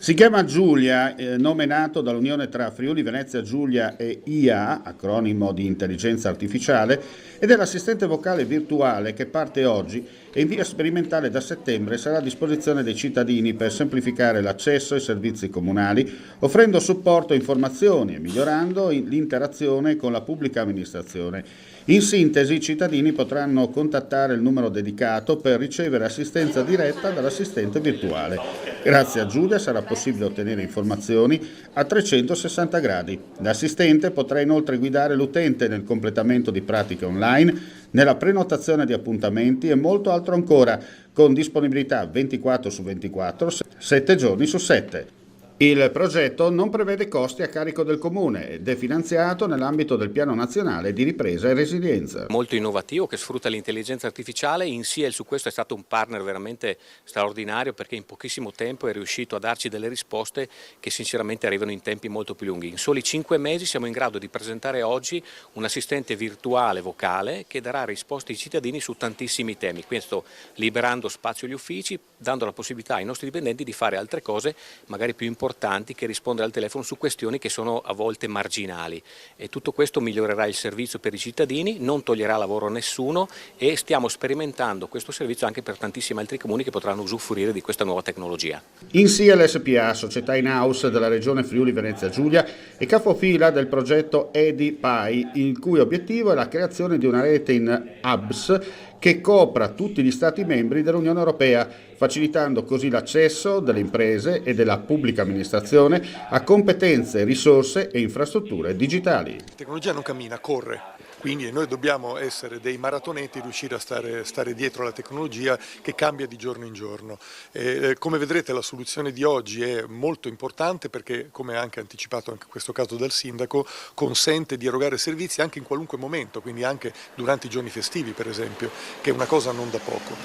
Si chiama Giulia, nome nato dall'unione tra Friuli Venezia Giulia e IA, acronimo di intelligenza artificiale, ed è l'assistente vocale virtuale che parte oggi e in via sperimentale da settembre sarà a disposizione dei cittadini per semplificare l'accesso ai servizi comunali, offrendo supporto e informazioni e migliorando l'interazione con la pubblica amministrazione. In sintesi, i cittadini potranno contattare il numero dedicato per ricevere assistenza diretta dall'assistente virtuale. Grazie a Giulia sarà possibile ottenere informazioni a 360 gradi. L'assistente potrà inoltre guidare l'utente nel completamento di pratiche online, nella prenotazione di appuntamenti e molto altro ancora, con disponibilità 24 su 24, 7 giorni su 7. Il progetto non prevede costi a carico del Comune ed è finanziato nell'ambito del Piano Nazionale di Ripresa e Resilienza. Molto innovativo, che sfrutta l'intelligenza artificiale. INSIEL su questo è stato un partner veramente straordinario, perché in pochissimo tempo è riuscito a darci delle risposte che sinceramente arrivano in tempi molto più lunghi. In soli 5 mesi siamo in grado di presentare oggi un assistente virtuale vocale che darà risposte ai cittadini su tantissimi temi, questo liberando spazio agli uffici, dando la possibilità ai nostri dipendenti di fare altre cose magari più importanti che rispondere al telefono su questioni che sono a volte marginali, e tutto questo migliorerà il servizio per i cittadini, non toglierà lavoro a nessuno, e stiamo sperimentando questo servizio anche per tantissimi altri comuni che potranno usufruire di questa nuova tecnologia. INSIEL SPA, società in house della regione Friuli Venezia Giulia e capofila del progetto EDIPAI, il cui obiettivo è la creazione di una rete in hubs che copra tutti gli Stati membri dell'Unione Europea, facilitando così l'accesso delle imprese e della pubblica amministrazione a competenze, risorse e infrastrutture digitali. La tecnologia non cammina, corre. Quindi noi dobbiamo essere dei maratoneti, riuscire a stare dietro la tecnologia che cambia di giorno in giorno. Come vedrete, la soluzione di oggi è molto importante perché, come ha anche anticipato anche in questo caso dal sindaco, consente di erogare servizi anche in qualunque momento, quindi anche durante i giorni festivi per esempio, che è una cosa non da poco.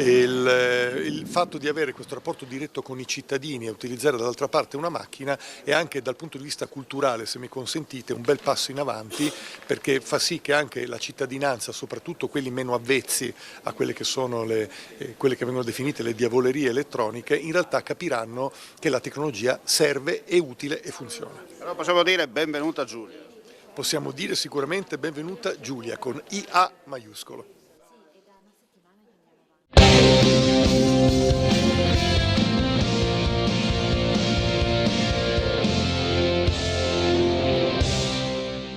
Il fatto di avere questo rapporto diretto con i cittadini e utilizzare dall'altra parte una macchina è anche dal punto di vista culturale, se mi consentite, un bel passo in avanti, perché fa sì che anche la cittadinanza, soprattutto quelli meno avvezzi a quelle che sono quelle che vengono definite le diavolerie elettroniche, in realtà capiranno che la tecnologia serve, è utile e funziona. Allora possiamo dire benvenuta Giulia. Possiamo dire sicuramente benvenuta Giulia con IA maiuscolo.